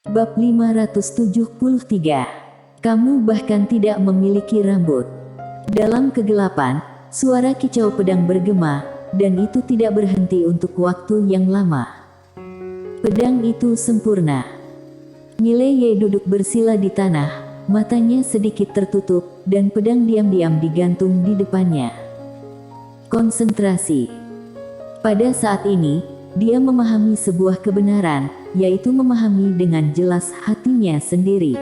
Bab 573. Kamu bahkan tidak memiliki rambut. Dalam kegelapan, suara kicau pedang bergema, dan itu tidak berhenti untuk waktu yang lama. Pedang itu sempurna. Mileye duduk bersila di tanah, matanya sedikit tertutup, dan pedang diam-diam digantung di depannya. Konsentrasi. Pada saat ini, dia memahami sebuah kebenaran, yaitu memahami dengan jelas hatinya sendiri.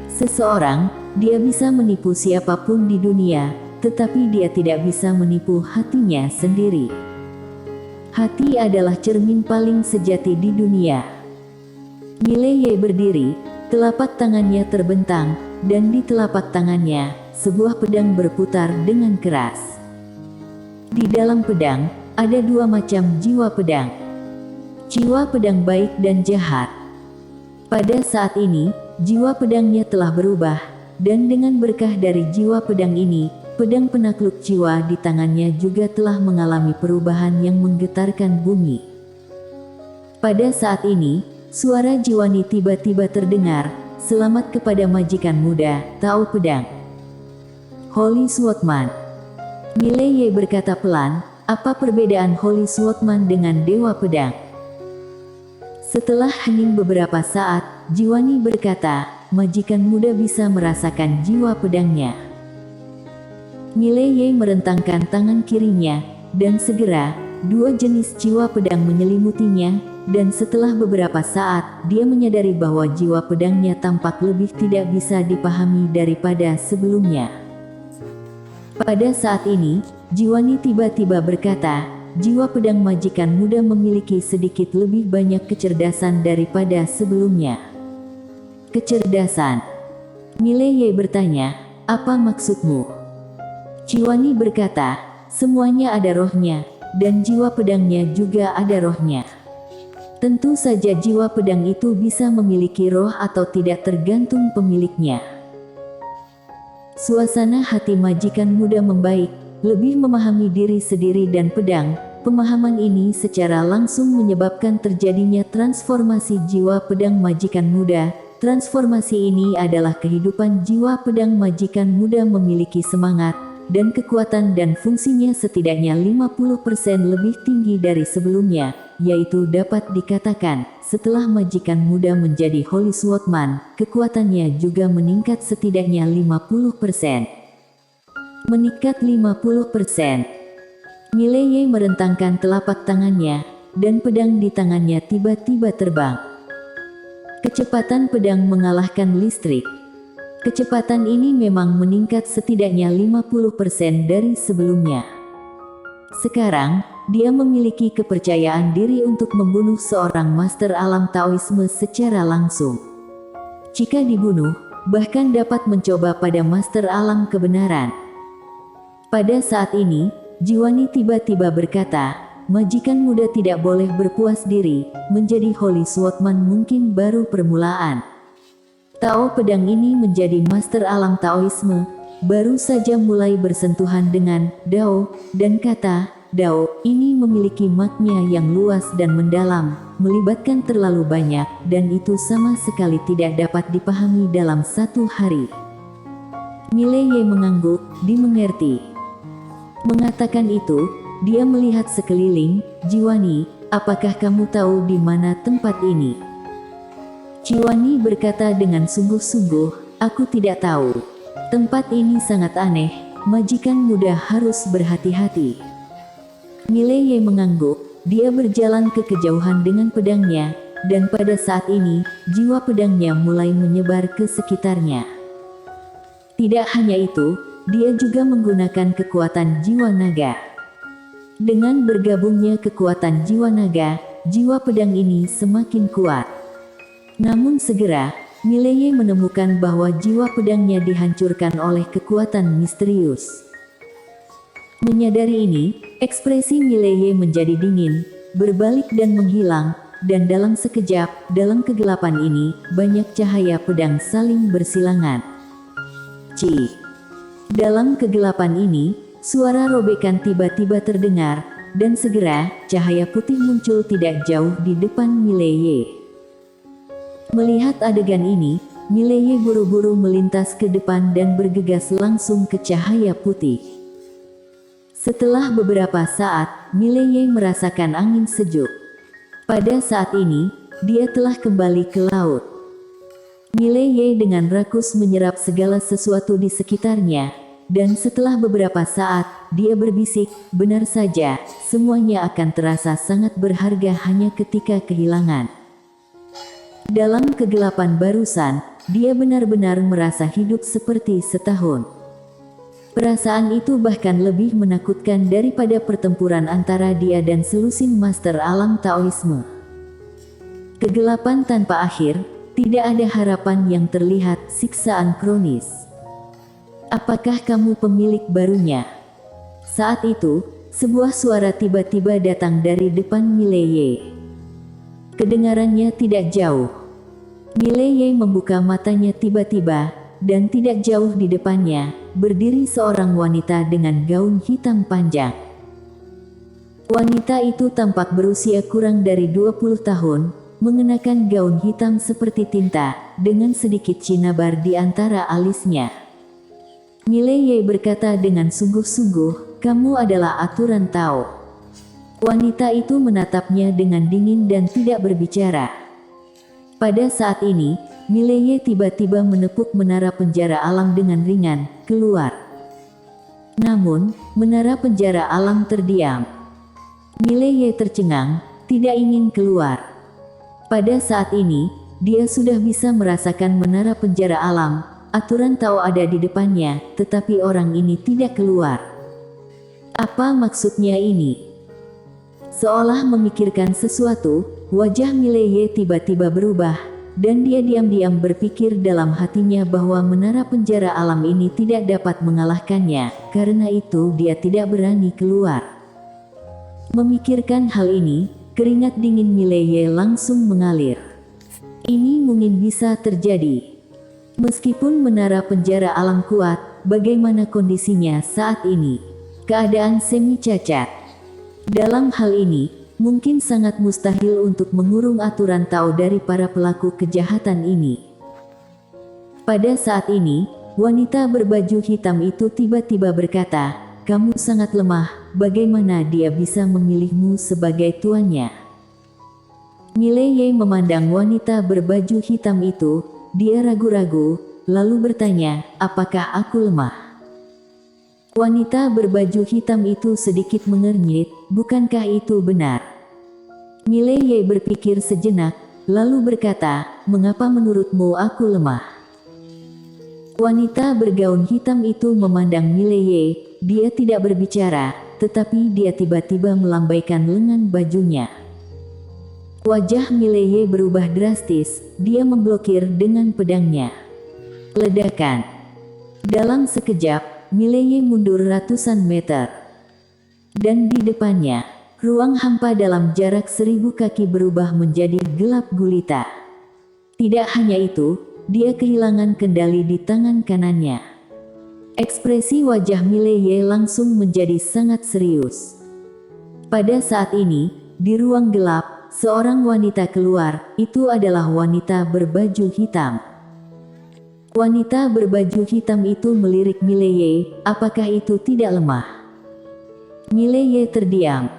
Seseorang, dia bisa menipu siapapun di dunia, tetapi dia tidak bisa menipu hatinya sendiri. Hati adalah cermin paling sejati di dunia. Mileye berdiri, telapak tangannya terbentang, dan di telapak tangannya, sebuah pedang berputar dengan keras. Di dalam pedang, ada dua macam jiwa pedang. Jiwa pedang baik dan jahat. Pada saat ini, jiwa pedangnya telah berubah, dan dengan berkah dari jiwa pedang ini, pedang penakluk jiwa di tangannya juga telah mengalami perubahan yang menggetarkan bumi. Pada saat ini, suara Jiwani tiba-tiba terdengar, "Selamat kepada majikan muda, Tao Pedang." Holy Swordsman. Mileye berkata pelan, "Apa perbedaan Holy Swordsman dengan Dewa Pedang?" Setelah hening beberapa saat, Jiwani berkata, "Majikan muda bisa merasakan jiwa pedangnya." Mileye merentangkan tangan kirinya, dan segera, dua jenis jiwa pedang menyelimutinya, dan setelah beberapa saat, dia menyadari bahwa jiwa pedangnya tampak lebih tidak bisa dipahami daripada sebelumnya. Pada saat ini, Jiwani tiba-tiba berkata, "Jiwa pedang majikan muda memiliki sedikit lebih banyak kecerdasan daripada sebelumnya." Kecerdasan? Mileye bertanya, "Apa maksudmu?" Jiwani berkata, "Semuanya ada rohnya, dan jiwa pedangnya juga ada rohnya. Tentu saja jiwa pedang itu bisa memiliki roh atau tidak tergantung pemiliknya." Suasana hati majikan muda membaik, lebih memahami diri sendiri dan pedang. Pemahaman ini secara langsung menyebabkan terjadinya transformasi jiwa pedang majikan muda. Transformasi ini adalah kehidupan jiwa pedang majikan muda memiliki semangat dan kekuatan, dan fungsinya setidaknya 50% lebih tinggi dari sebelumnya, yaitu dapat dikatakan, setelah majikan muda menjadi Holy Swordsman, kekuatannya juga meningkat setidaknya 50%. Meningkat 50%. Mileye merentangkan telapak tangannya, dan pedang di tangannya tiba-tiba terbang. Kecepatan pedang mengalahkan listrik. Kecepatan ini memang meningkat setidaknya 50% dari sebelumnya. Sekarang, dia memiliki kepercayaan diri untuk membunuh seorang master alam Taoisme secara langsung. Jika dibunuh, bahkan dapat mencoba pada master alam kebenaran. Pada saat ini, Jiwani tiba-tiba berkata, "Majikan muda tidak boleh berpuas diri, menjadi Holy Swordsman mungkin baru permulaan. Tao Pedang ini menjadi master alam Taoisme, baru saja mulai bersentuhan dengan Dao, dan kata Dao ini memiliki makna yang luas dan mendalam, melibatkan terlalu banyak, dan itu sama sekali tidak dapat dipahami dalam satu hari." Mileye mengangguk, dimengerti. Mengatakan itu, dia melihat sekeliling. "Jiwani, apakah kamu tahu di mana tempat ini?" Jiwani berkata dengan sungguh-sungguh, "Aku tidak tahu. Tempat ini sangat aneh, majikan muda harus berhati-hati." Mileye mengangguk, dia berjalan ke kejauhan dengan pedangnya, dan pada saat ini, jiwa pedangnya mulai menyebar ke sekitarnya. Tidak hanya itu, dia juga menggunakan kekuatan jiwa naga. Dengan bergabungnya kekuatan jiwa naga, jiwa pedang ini semakin kuat. Namun segera, Mileye menemukan bahwa jiwa pedangnya dihancurkan oleh kekuatan misterius. Menyadari ini, ekspresi Mileye menjadi dingin, berbalik dan menghilang, dan dalam sekejap, dalam kegelapan ini, banyak cahaya pedang saling bersilangan. Cih! Dalam kegelapan ini, suara robekan tiba-tiba terdengar, dan segera, cahaya putih muncul tidak jauh di depan Mileye. Melihat adegan ini, Mileye buru-buru melintas ke depan dan bergegas langsung ke cahaya putih. Setelah beberapa saat, Mileye merasakan angin sejuk. Pada saat ini, dia telah kembali ke laut. Mileye dengan rakus menyerap segala sesuatu di sekitarnya, dan setelah beberapa saat, dia berbisik, benar saja, semuanya akan terasa sangat berharga hanya ketika kehilangan. Dalam kegelapan barusan, dia benar-benar merasa hidup seperti setahun. Perasaan itu bahkan lebih menakutkan daripada pertempuran antara dia dan selusin master alam Taoisme. Kegelapan tanpa akhir, tidak ada harapan yang terlihat, siksaan kronis. Apakah kamu pemilik barunya? Saat itu, sebuah suara tiba-tiba datang dari depan Mileye. Kedengarannya tidak jauh. Mileye membuka matanya tiba-tiba, dan tidak jauh di depannya, berdiri seorang wanita dengan gaun hitam panjang. Wanita itu tampak berusia kurang dari 20 tahun, mengenakan gaun hitam seperti tinta, dengan sedikit cinabar di antara alisnya. Mileye berkata dengan sungguh-sungguh, "Kamu adalah aturan Tao." Wanita itu menatapnya dengan dingin dan tidak berbicara. Pada saat ini, Mileye tiba-tiba menepuk menara penjara alam dengan ringan, keluar. Namun, menara penjara alam terdiam. Mileye tercengang, tidak ingin keluar. Pada saat ini, dia sudah bisa merasakan menara penjara alam, aturan Tao ada di depannya, tetapi orang ini tidak keluar. Apa maksudnya ini? Seolah memikirkan sesuatu, wajah Mileye tiba-tiba berubah, dan dia diam-diam berpikir dalam hatinya bahwa menara penjara alam ini tidak dapat mengalahkannya, karena itu dia tidak berani keluar. Memikirkan hal ini, keringat dingin Mileye langsung mengalir. Ini mungkin bisa terjadi. Meskipun menara penjara alam kuat, bagaimana kondisinya saat ini? Keadaan semi cacat. Dalam hal ini, mungkin sangat mustahil untuk mengurung aturan Tao dari para pelaku kejahatan ini. Pada saat ini, wanita berbaju hitam itu tiba-tiba berkata, "Kamu sangat lemah, bagaimana dia bisa memilihmu sebagai tuannya?" Mileye memandang wanita berbaju hitam itu, dia ragu-ragu, lalu bertanya, "Apakah aku lemah?" Wanita berbaju hitam itu sedikit mengernyit, "Bukankah itu benar?" Mileye berpikir sejenak, lalu berkata, "Mengapa menurutmu aku lemah?" Wanita bergaun hitam itu memandang Mileye, dia tidak berbicara, tetapi dia tiba-tiba melambaikan lengan bajunya. Wajah Mileye berubah drastis, dia memblokir dengan pedangnya. Ledakan. Dalam sekejap, Mileye mundur ratusan meter. Dan di depannya, ruang hampa dalam jarak 1000 kaki berubah menjadi gelap gulita. Tidak hanya itu, dia kehilangan kendali di tangan kanannya. Ekspresi wajah Mileye langsung menjadi sangat serius. Pada saat ini, di ruang gelap, seorang wanita keluar, itu adalah wanita berbaju hitam. Wanita berbaju hitam itu melirik Mileye, "Apakah itu tidak lemah?" Mileye terdiam.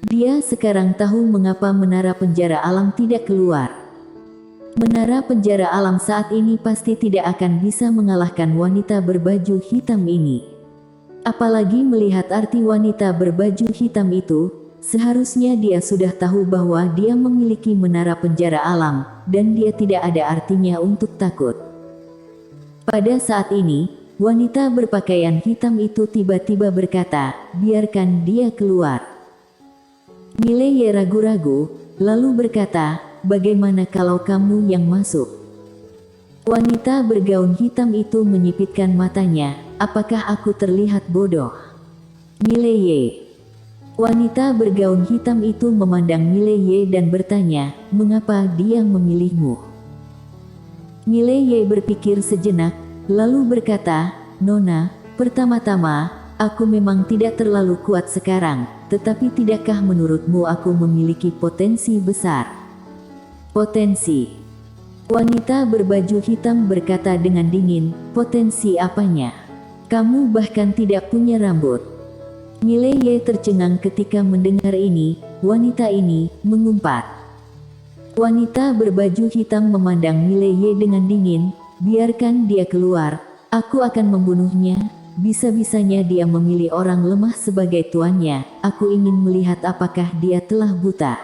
Dia sekarang tahu mengapa menara penjara alam tidak keluar. Menara penjara alam saat ini pasti tidak akan bisa mengalahkan wanita berbaju hitam ini. Apalagi melihat arti wanita berbaju hitam itu, seharusnya dia sudah tahu bahwa dia memiliki menara penjara alam, dan dia tidak ada artinya untuk takut. Pada saat ini, wanita berpakaian hitam itu tiba-tiba berkata, "Biarkan dia keluar." Mileye ragu-ragu, lalu berkata, "Bagaimana kalau kamu yang masuk?" Wanita bergaun hitam itu menyipitkan matanya, "Apakah aku terlihat bodoh?" Mileye. Wanita bergaun hitam itu memandang Mileye dan bertanya, "Mengapa dia memilihmu?" Mileye berpikir sejenak, lalu berkata, "Nona, pertama-tama, aku memang tidak terlalu kuat sekarang, tetapi tidakkah menurutmu aku memiliki potensi besar?" Potensi. Wanita berbaju hitam berkata dengan dingin, potensi apanya? Kamu bahkan tidak punya rambut. Mileye tercengang ketika mendengar ini, wanita ini mengumpat. Wanita berbaju hitam memandang Mileye dengan dingin, biarkan dia keluar, aku akan membunuhnya, bisa-bisanya dia memilih orang lemah sebagai tuannya, aku ingin melihat apakah dia telah buta.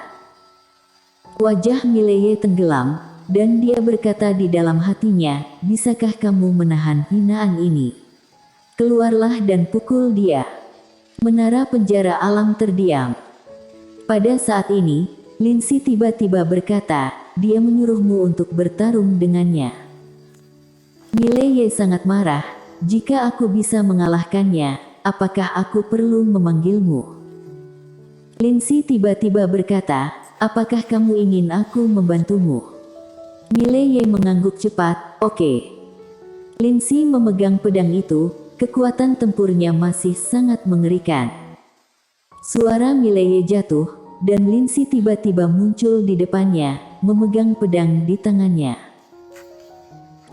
Wajah Mileye tenggelam, dan dia berkata di dalam hatinya, bisakah kamu menahan hinaan ini? Keluarlah dan pukul dia. Menara penjara alam terdiam. Pada saat ini, Lindsay tiba-tiba berkata, dia menyuruhmu untuk bertarung dengannya. Mileye sangat marah, jika aku bisa mengalahkannya, apakah aku perlu memanggilmu? Lindsay tiba-tiba berkata, apakah kamu ingin aku membantumu? Mileye mengangguk cepat, oke. Lindsay memegang pedang itu, kekuatan tempurnya masih sangat mengerikan. Suara Mileye jatuh, dan Lindsay tiba-tiba muncul di depannya, memegang pedang di tangannya.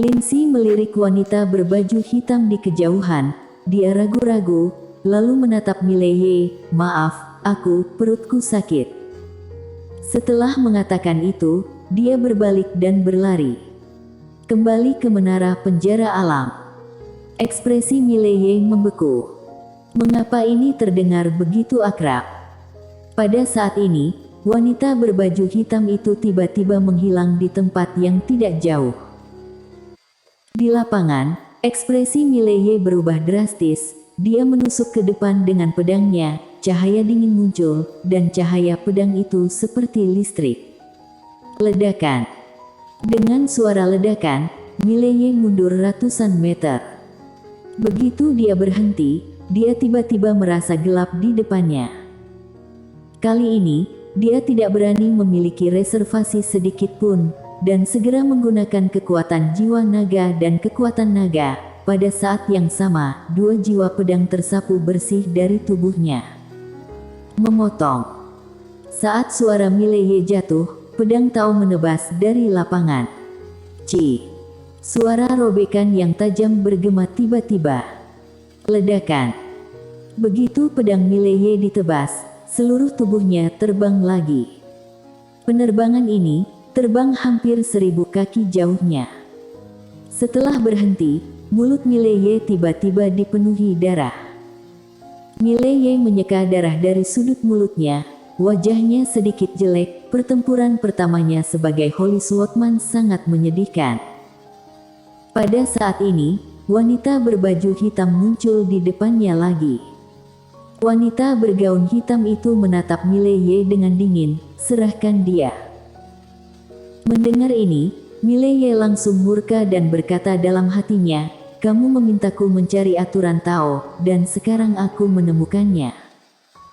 Lindsay melirik wanita berbaju hitam di kejauhan, dia ragu-ragu, lalu menatap Mileye, maaf, perutku sakit. Setelah mengatakan itu, dia berbalik dan berlari. Kembali ke menara penjara alam. Ekspresi Mileye membeku. Mengapa ini terdengar begitu akrab? Pada saat ini, wanita berbaju hitam itu tiba-tiba menghilang di tempat yang tidak jauh. Di lapangan, ekspresi Mileye berubah drastis, dia menusuk ke depan dengan pedangnya, cahaya dingin muncul, dan cahaya pedang itu seperti listrik. Ledakan. Dengan suara ledakan, Mileye mundur ratusan meter. Begitu dia berhenti, dia tiba-tiba merasa gelap di depannya. Kali ini, dia tidak berani memiliki reservasi sedikit pun, dan segera menggunakan kekuatan jiwa naga dan kekuatan naga. Pada saat yang sama, dua jiwa pedang tersapu bersih dari tubuhnya. Memotong. Saat suara Mileye jatuh, pedang Tao menebas dari lapangan. Ci. Suara robekan yang tajam bergema tiba-tiba. Ledakan. Begitu pedang Mileye ditebas, seluruh tubuhnya terbang lagi. Penerbangan ini, terbang hampir 1000 kaki jauhnya. Setelah berhenti, mulut Mileye tiba-tiba dipenuhi darah. Mileye menyeka darah dari sudut mulutnya, wajahnya sedikit jelek, pertempuran pertamanya sebagai Holy Swordsman sangat menyedihkan. Pada saat ini, wanita berbaju hitam muncul di depannya lagi. Wanita bergaun hitam itu menatap Mileye dengan dingin, serahkan dia. Mendengar ini, Mileye langsung murka dan berkata dalam hatinya, kamu memintaku mencari aturan Tao, dan sekarang aku menemukannya.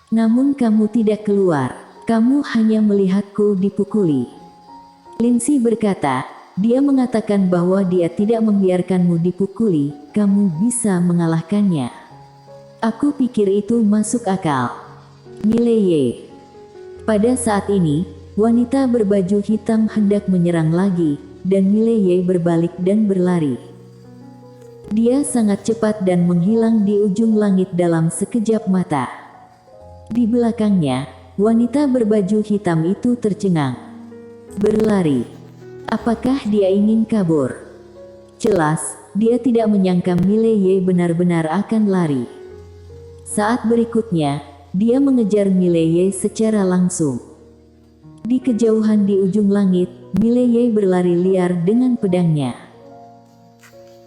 Namun kamu tidak keluar, kamu hanya melihatku dipukuli. Lindsay berkata, dia mengatakan bahwa dia tidak membiarkanmu dipukuli, kamu bisa mengalahkannya. Aku pikir itu masuk akal. Mileye. Pada saat ini, wanita berbaju hitam hendak menyerang lagi, dan Mileye berbalik dan berlari. Dia sangat cepat dan menghilang di ujung langit dalam sekejap mata. Di belakangnya, wanita berbaju hitam itu tercengang. Berlari. Apakah dia ingin kabur? Jelas, dia tidak menyangka Mileye benar-benar akan lari. Saat berikutnya, dia mengejar Mileye secara langsung. Di kejauhan di ujung langit, Mileye berlari liar dengan pedangnya.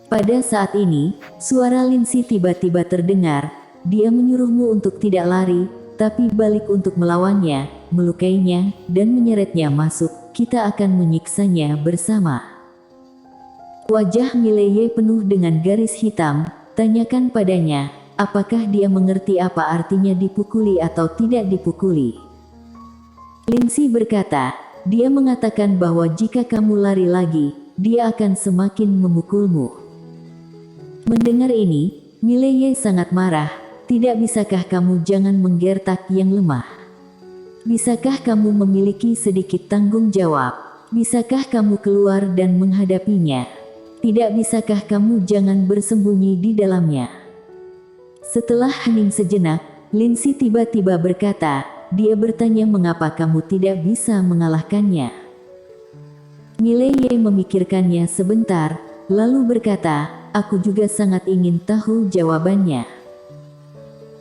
Pada saat ini, suara Lindsay tiba-tiba terdengar, dia menyuruhmu untuk tidak lari, tapi balik untuk melawannya, melukainya, dan menyeretnya masuk, kita akan menyiksanya bersama. Wajah Mileye penuh dengan garis hitam, tanyakan padanya, apakah dia mengerti apa artinya dipukuli atau tidak dipukuli. Lindsay berkata, dia mengatakan bahwa jika kamu lari lagi, dia akan semakin memukulmu. Mendengar ini, Mileye sangat marah, tidak bisakah kamu jangan menggertak yang lemah? Bisakah kamu memiliki sedikit tanggung jawab? Bisakah kamu keluar dan menghadapinya? Tidak bisakah kamu jangan bersembunyi di dalamnya? Setelah hening sejenak, Lindsay tiba-tiba berkata, dia bertanya mengapa kamu tidak bisa mengalahkannya. Mileye memikirkannya sebentar, lalu berkata, aku juga sangat ingin tahu jawabannya.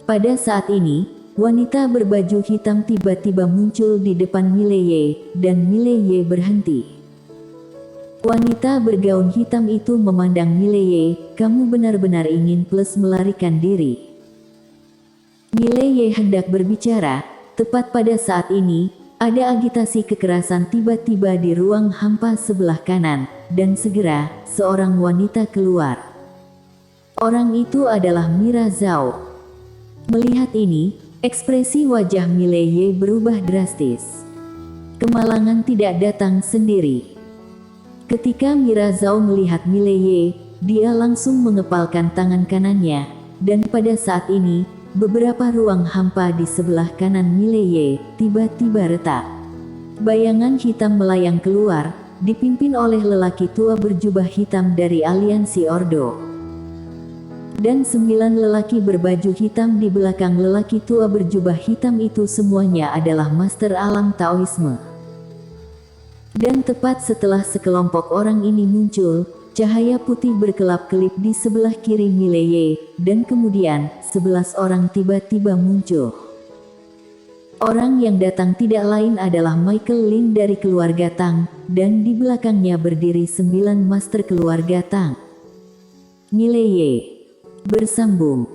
Pada saat ini, wanita berbaju hitam tiba-tiba muncul di depan Mileye, dan Mileye berhenti. Wanita bergaun hitam itu memandang Mileye, kamu benar-benar ingin plus melarikan diri. Mileye hendak berbicara, tepat pada saat ini, ada agitasi kekerasan tiba-tiba di ruang hampa sebelah kanan, dan segera, seorang wanita keluar. Orang itu adalah Mira Zhao. Melihat ini, ekspresi wajah Mileye berubah drastis. Kemalangan tidak datang sendiri. Ketika Mira Zhao melihat Mileye, dia langsung mengepalkan tangan kanannya, dan pada saat ini, beberapa ruang hampa di sebelah kanan Mileye tiba-tiba retak. Bayangan hitam melayang keluar, dipimpin oleh lelaki tua berjubah hitam dari aliansi Ordo. Dan 9 lelaki berbaju hitam di belakang lelaki tua berjubah hitam itu semuanya adalah master alam Taoisme. Dan tepat setelah sekelompok orang ini muncul, cahaya putih berkelap-kelip di sebelah kiri Mileye, dan kemudian 11 orang tiba-tiba muncul. Orang yang datang tidak lain adalah Michael Lin dari keluarga Tang, dan di belakangnya berdiri 9 master keluarga Tang. Mileye bersambung.